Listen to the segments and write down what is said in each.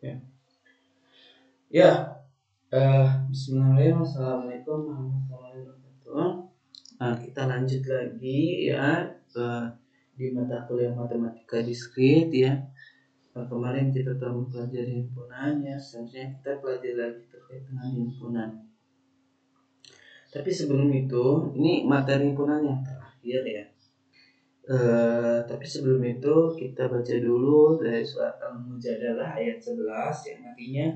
Ya, ya. Bismillahirrahmanirrahim. Assalamualaikum warahmatullahi wabarakatuh. Kita lanjut lagi ya di mata kuliah matematika diskrit ya. Kemarin kita telah mempelajari himpunannya, selanjutnya kita pelajari lagi terkait dengan himpunan. Tapi sebelum itu, ini materi himpunan yang terakhir ya. Tapi sebelum itu kita baca dulu dari surat Al-Mujadalah ayat 11 yang artinya,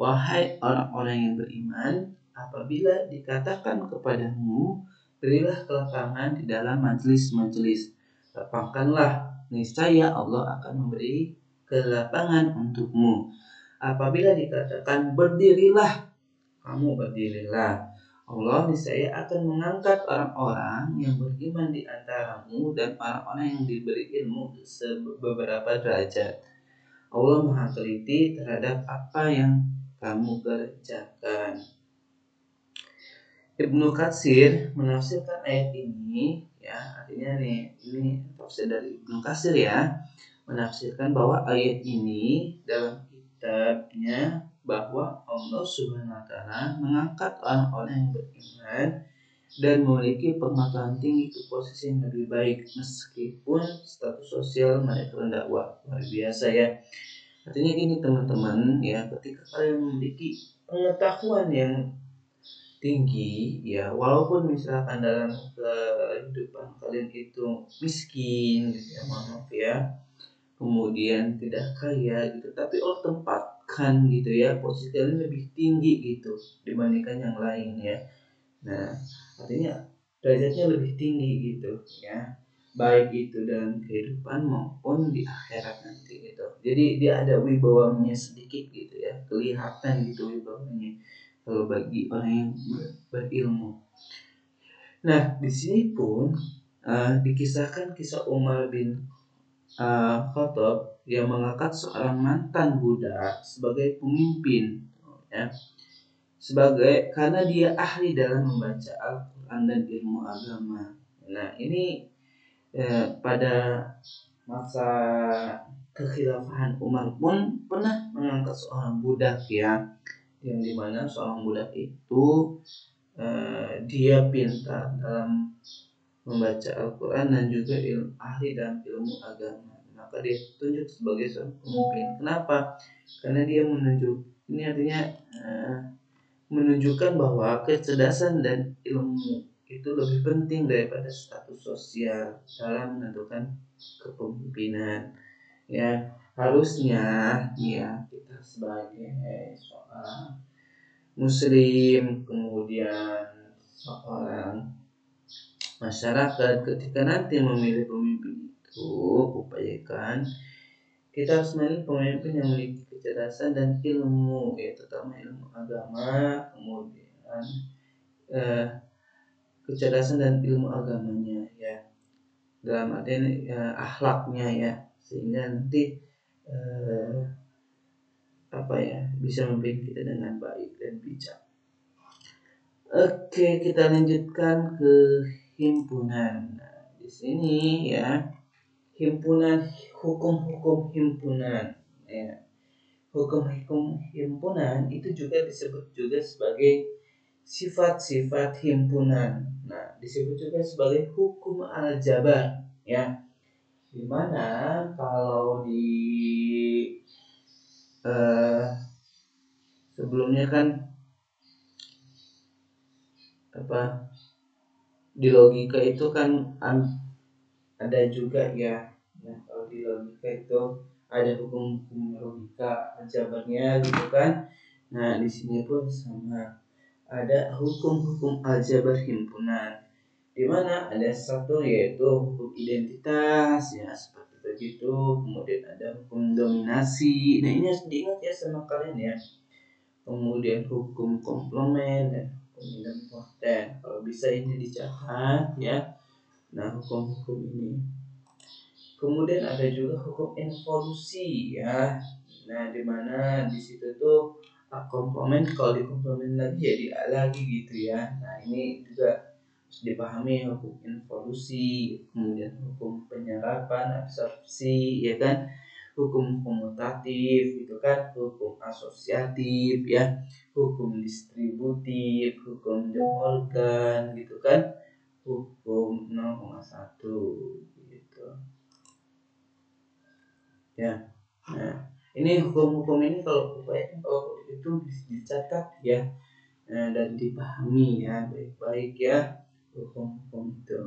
wahai orang-orang yang beriman, apabila dikatakan kepadamu, berilah kelapangan di dalam majelis-majelis. Lapangkanlah, niscaya Allah akan memberi kelapangan untukmu. Apabila dikatakan berdirilah, kamu berdirilah. Allah niscaya akan mengangkat orang-orang yang beriman di antaramu dan orang-orang yang diberi ilmu beberapa derajat. Allah Maha teliti terhadap apa yang kamu kerjakan. Ibnu Katsir menafsirkan ayat ini ya, artinya ini tafsir dari Ibnu Katsir ya, menafsirkan bahwa ayat ini dalam kitabnya bahwa Allah Subhanahu wa taala mengangkat orang-orang yang beriman dan memiliki pengetahuan tinggi ke posisi yang lebih baik meskipun status sosial mereka rendah. Wah, luar biasa ya. Artinya gini teman-teman ya, ketika kalian memiliki pengetahuan yang tinggi ya, walaupun misalkan dalam kehidupan kalian itu miskin gitu ya, maaf ya, kemudian tidak kaya gitu, tapi Allah tempatkan gitu ya posisi kalian lebih tinggi gitu dibandingkan yang lain ya. Nah, artinya derajatnya lebih tinggi gitu ya, baik itu dalam kehidupan maupun di akhirat nanti gitu. Jadi dia ada wibawanya sedikit gitu ya, kelihatan gitu wibawanya kalau bagi orang yang berilmu. Nah, di sini pun dikisahkan kisah Umar bin Khattab yang mengangkat seorang mantan budak sebagai pemimpin ya, karena dia ahli dalam membaca Al-Quran dan ilmu agama. Nah, ini pada masa kekhilafahan Umar pun pernah mengangkat seorang budak ya, yang dimana seorang budak itu dia pintar dalam membaca Al-Quran dan juga ahli dalam ilmu agama. Maka dia tunjuk sebagai seorang pemimpin. Kenapa? Karena dia ini artinya menunjukkan bahwa kecerdasan dan ilmu itu lebih penting daripada status sosial dalam menentukan kepemimpinan. Ya, harusnya ya kita sebagai seorang muslim, kemudian seorang masyarakat, ketika nanti memilih pemimpin itu upayakan kita harus memilih pemimpin yang memiliki kecerdasan dan ilmu, ya terutama ilmu agama, kemudian kecerdasan dan ilmu agamanya ya, dalam artian akhlaknya ya, sehingga nanti bisa memimpin kita dengan baik dan bijak. Oke, kita lanjutkan ke himpunan. Nah, di sini ya, himpunan, hukum-hukum himpunan ya. Hukum-hukum himpunan itu juga disebut juga sebagai sifat-sifat himpunan. Nah, disebut juga sebagai hukum al-jabar ya. Dimana kalau di sebelumnya kan di logika itu kan ada juga ya. Nah, kalau di logika itu ada hukum-hukum logika aljabarnya gitu kan. Nah, di sini pun sama, ada hukum-hukum aljabar himpunan, di mana ada satu yaitu hukum identitas ya, seperti begitu. Kemudian ada hukum dominasi. Nah, ini harus diingat ya sama kalian ya. Kemudian hukum komplement dan hukum idempoten. Kalau bisa ini dicatat ya. Nah, hukum-hukum ini. Kemudian ada juga hukum involusi ya. Nah, di mana di situ tuh komplement, kalau dikomplement lagi jadi A lagi gitu ya. Nah, ini juga harus dipahami hukum involusi, kemudian hukum penyerapan, absorpsi ya kan. hukum komutatif itu kan, hukum asosiatif ya, hukum distributif, hukum De Morgan gitu kan, hukum 0,1 gitu ya. Nah, ini hukum-hukum ini kalau itu dicatat ya, dan dipahami ya baik-baik ya hukum-hukum itu.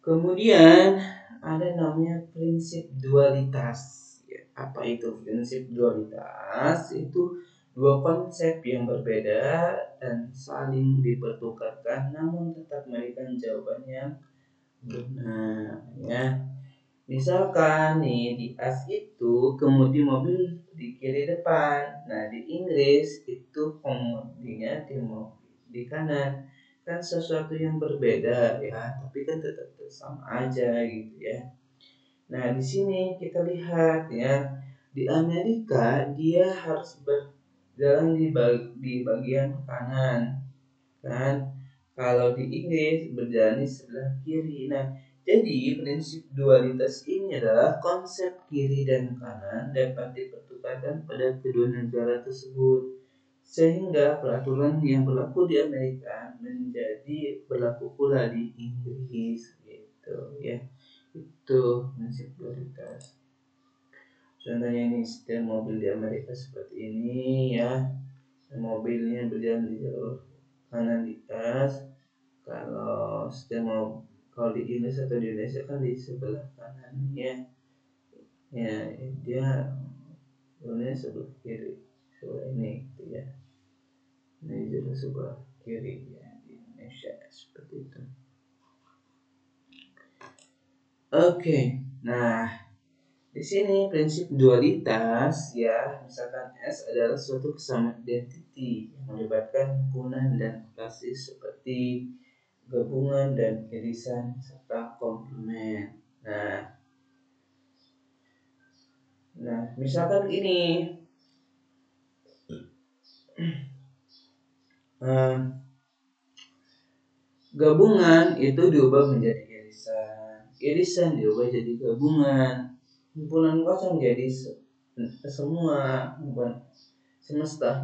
Kemudian ada namanya prinsip dualitas. Ya, apa itu prinsip dualitas? Itu dua konsep yang berbeda dan saling dipertukarkan namun tetap memberikan jawaban yang benar ya. Misalkan nih di as itu kemudi mobil di kiri depan. Nah di Inggris itu kemudinya di kanan. Kan sesuatu yang berbeda ya, tapi kan tetap sama aja gitu ya. Nah di sini kita lihat ya, di Amerika dia harus berjalan di bagian kanan kan. Kalau di Inggris berjalan di sebelah kiri. Nah jadi prinsip dualitas ini adalah konsep kiri dan kanan dapat dipertukarkan pada kedua negara tersebut, sehingga peraturan yang berlaku di Amerika menjadi berlaku pula di Inggris gitu ya. Itu prinsip dualitas. Contohnya ini setir mobil di Amerika seperti ini ya, mobilnya berjalan di jalur kanan di as. Kalau di Indonesia atau di Indonesia kan di sebelah kanannya ya, dia sebenarnya sebelah kiri, sebelah ini gitu ya. Ini juga sebelah kiri ya di Indonesia seperti itu. Oke, nah di sini prinsip dualitas ya, misalkan S adalah suatu kesamaan identiti yang melibatkan himpunan dan klasis seperti gabungan dan irisan serta komplement. Nah, misalkan ini gabungan itu diubah menjadi irisan, irisan diubah jadi gabungan, himpunan kosong jadi semua, himpunan semesta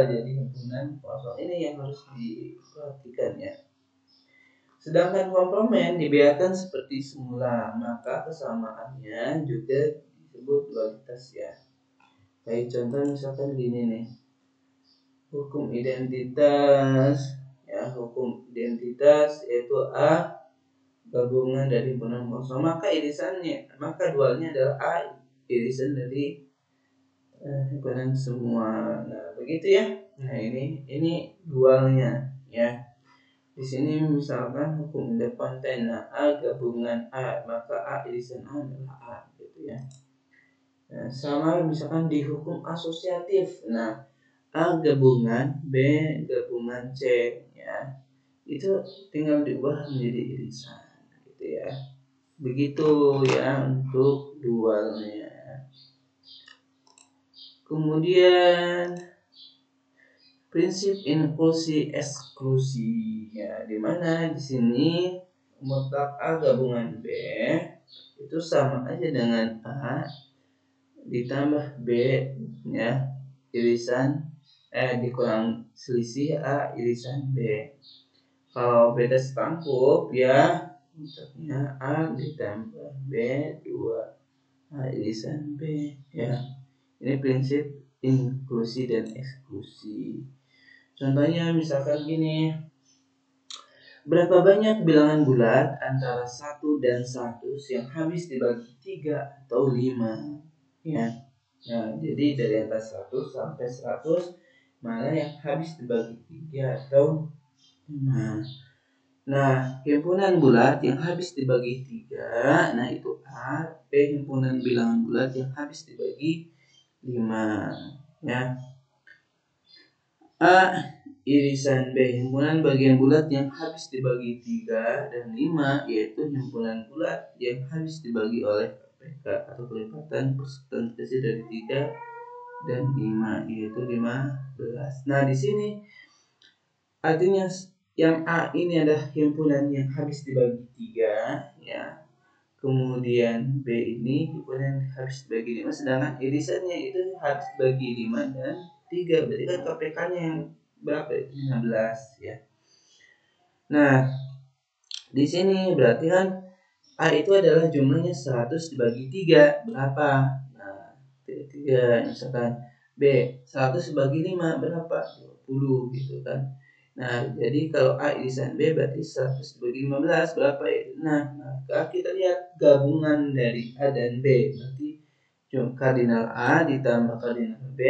jadi himpunan kosong. Ini yang harus diperhatikan ya. Sedangkan komplement dibiarkan seperti semula, maka kesamaannya juga disebut dualitas ya. Kayak contoh misalkan gini nih, hukum identitas ya, hukum identitas yaitu A gabungan dari himpunan kosong, maka dualnya adalah A irisan dari himpunan semua. Nah begitu ya. Nah ini dualnya ya. Di sini misalkan hukum independen, nah A gabungan A, maka A irisan A adalah A gitu ya. Nah, sama misalkan di hukum asosiatif, nah A gabungan B gabungan C ya, itu tinggal diubah menjadi irisan gitu ya. Begitu ya untuk dualnya. Kemudian prinsip inklusi eksklusi ya, dimana di sini mutlak A gabungan B itu sama aja dengan A ditambah B ya irisan dikurang selisih A irisan B. Kalau beda setangkup ya mutlaknya A ditambah B 2 A irisan B ya. Ini prinsip inklusi dan eksklusi. Contohnya misalkan gini, berapa banyak bilangan bulat antara 1 dan 100 yang habis dibagi 3 atau 5 ya. Nah, jadi dari angka 100 sampai 100 mana yang habis dibagi 3 atau 5. Nah, himpunan bulat yang habis dibagi 3, nah itu A. B himpunan bilangan bulat yang habis dibagi 5 ya. A irisan B himpunan bagian bulat yang habis dibagi 3 dan 5, yaitu himpunan bulat yang habis dibagi oleh PK atau kelipatan persentase dari 3 dan 5, yaitu 15. Nah di sini artinya yang A ini adalah himpunan yang habis dibagi 3 ya. kemudian B ini himpunan habis dibagi 5, sedangkan irisannya itu habis dibagi 5 dan 3, berarti kan KPK-nya yang berapa itu? 15 ya. Nah, di sini berarti kan A itu adalah jumlahnya 100 dibagi 3 berapa? Nah, 3 misalkan B 100 dibagi 5 berapa? 20 gitu kan. Nah, jadi kalau A irisan B berarti 100 dibagi 15 berapa ya? Nah, maka kita lihat gabungan dari A dan B. Berarti kardinal A ditambah kardinal B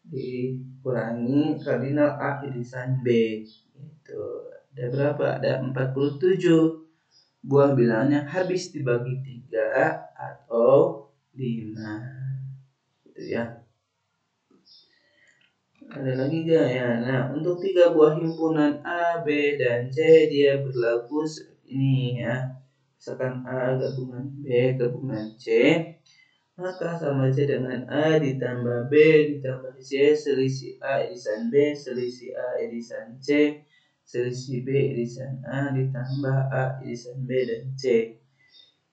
dikurangi kardinal A irisan B. Gitu. Ada berapa? Ada 47 buah bilangan yang habis dibagi 3 atau 5. Gitu ya. Ada lagi gak ya? Nah, untuk 3 buah himpunan A, B, dan C dia berlaku ini ya. Misalkan A gabungan B gabungan C, maka sama aja dengan A ditambah B ditambah C selisih A irisan B selisih A irisan C selisih B irisan A ditambah A irisan B dan C.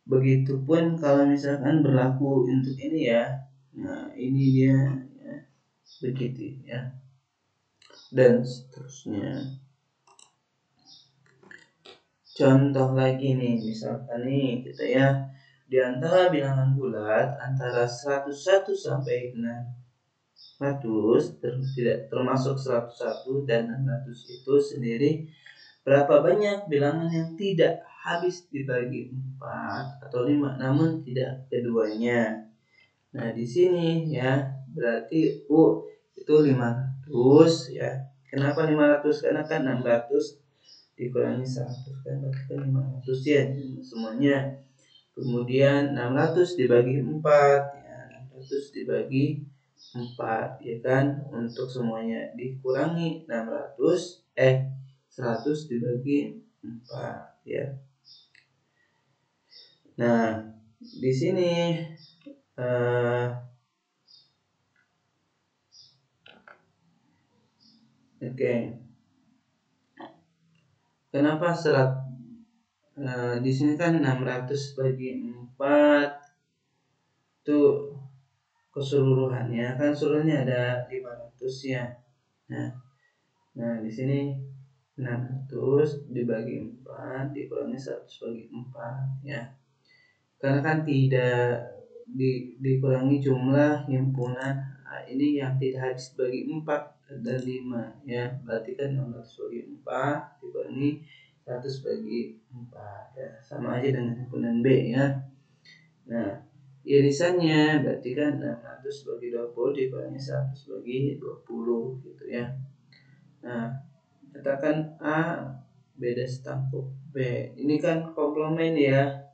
Begitupun kalau misalkan berlaku untuk ini ya. Nah, ini dia ya, begitu ya. Dan seterusnya. Contoh lagi nih, misalkan nih kita ya, di antara bilangan bulat antara 101 sampai 600 tidak termasuk 101 dan 600 itu sendiri, berapa banyak bilangan yang tidak habis dibagi 4 atau 5 namun tidak keduanya. Nah, di sini ya berarti U itu 500 ya. Kenapa 500? Karena kan 600 dikurangi 100 kan berarti kan 500 ya semuanya. Kemudian 600 dibagi 4 ya, 600 dibagi 4 ya kan, untuk semuanya dikurangi 100 dibagi 4 ya. Nah, di sini oke. Kenapa di sini kan 600 bagi 4 itu keseluruhannya kan seluruhnya ada 500 ya. Nah di sini 600 dibagi 4 dikurangi 100 bagi 4 ya. Karena kan tidak dikurangi jumlah himpunan ini yang tidak habis bagi 4 dan 5 ya. Berarti kan 600 bagi 4 dikurangi 100 bagi 4 ya. Sama aja dengan himpunan B ya. Nah, irisannya berarti kan 600 bagi 20 dikurangi 100 bagi 20 gitu ya. Nah, katakan A beda setangkup B. Ini kan komplement ya.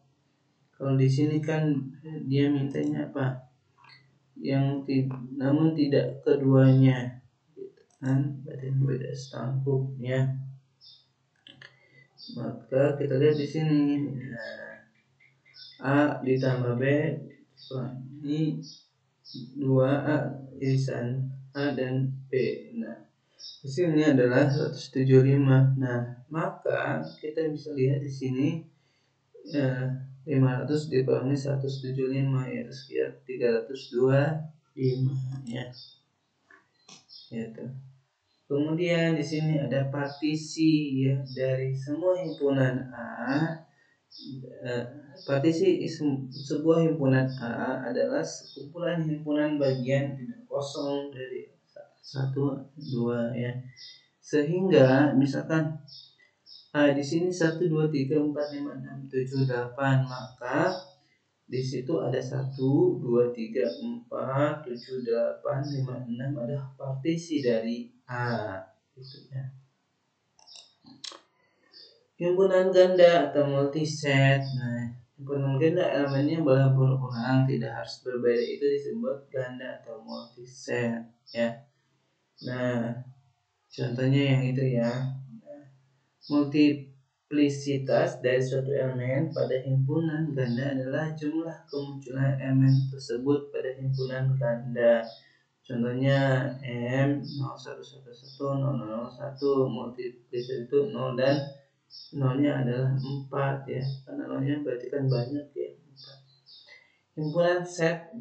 Kalau di sini kan dia mintanya apa? Namun tidak keduanya. Gitu kan? Berarti beda setangkup ya. Maka kita lihat di sini. Nah, A ditambah B ini 2A irisan A dan B. Nah, di sini adalah 175. Nah, maka kita bisa lihat di sini 500 dikurangi 175 ya sekitar 325 ya. Gitu. Kemudian di sini ada partisi ya dari semua himpunan A. Partisi sebuah himpunan A adalah sekumpulan himpunan bagian kosong dari 1, 2 ya. Sehingga misalkan di sini 1, 2, 3, 4, 5, 6, 7, 8, maka di situ ada 1, 2, 3, 4, 7, 8, 5, 6 ada partisi dari A gitu ya. Himpunan ganda atau multiset. Nah, himpunan ganda elemennya boleh berulang, tidak harus berbeda, itu disebut ganda atau multiset ya. Nah, contohnya yang itu ya. Multiplisitas dari suatu elemen pada himpunan ganda adalah jumlah kemunculan elemen tersebut pada himpunan ganda. Contohnya M 0111 0001, multiplisitas itu 0 dan nolnya adalah 4 ya, karena nolnya berarti kan banyak ya, 4. Himpunan set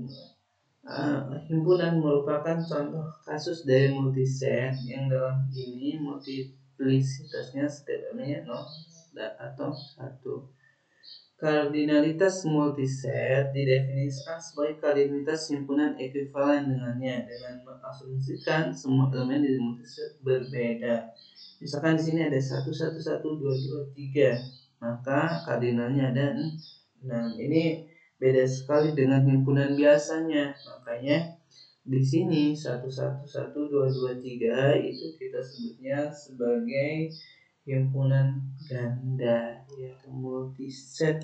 himpunan merupakan contoh kasus dari multiset yang dalam ini multiplisitasnya setiap elemennya 0 atau 1. Kardinalitas multiset didefinisikan sebagai kardinalitas himpunan ekuivalen dengannya dengan mengasumsikan semua elemen di multiset berbeda. Misalkan di sini ada 1 1 1 2 2 3, maka kardinalnya ada 6. Ini beda sekali dengan himpunan biasanya. Makanya di sini 1 1 1 2 2 3 itu kita sebutnya sebagai himpunan ganda yaitu multiset.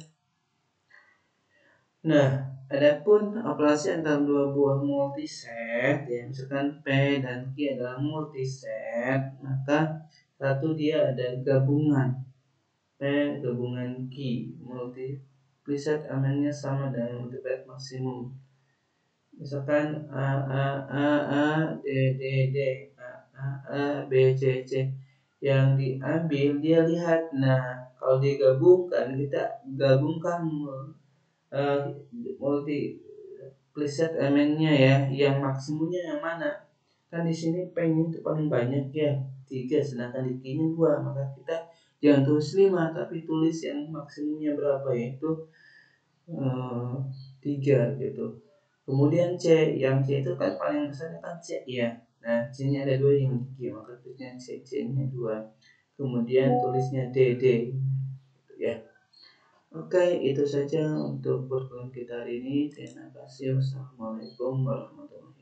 Nah, adapun operasi antara dua buah multiset ya, misalkan P dan Q adalah multiset, maka satu dia ada gabungan P gabungan Q, multipliset elemennya sama dengan multiplet maksimum. Misalkan A D D D A B C C, yang diambil dia lihat. Nah, kalau digabungkan, kita gabungkan multiplicit elemennya ya, yang maksimumnya yang mana? Kan di sini P-nya itu paling banyak ya, 3, sedangkan di Q-nya 2, maka kita jangan tulis 5 tapi tulis yang maksimumnya berapa, yaitu 3 gitu. Kemudian C, yang C itu kan paling besarnya kan C ya. Nah, C-nya ada 2 yang 3, maka tulisnya C-nya 2. Kemudian tulisnya DD gitu ya. Oke, itu saja untuk pertemuan kita hari ini. Terima kasih. Wassalamualaikum warahmatullahi wabarakatuh.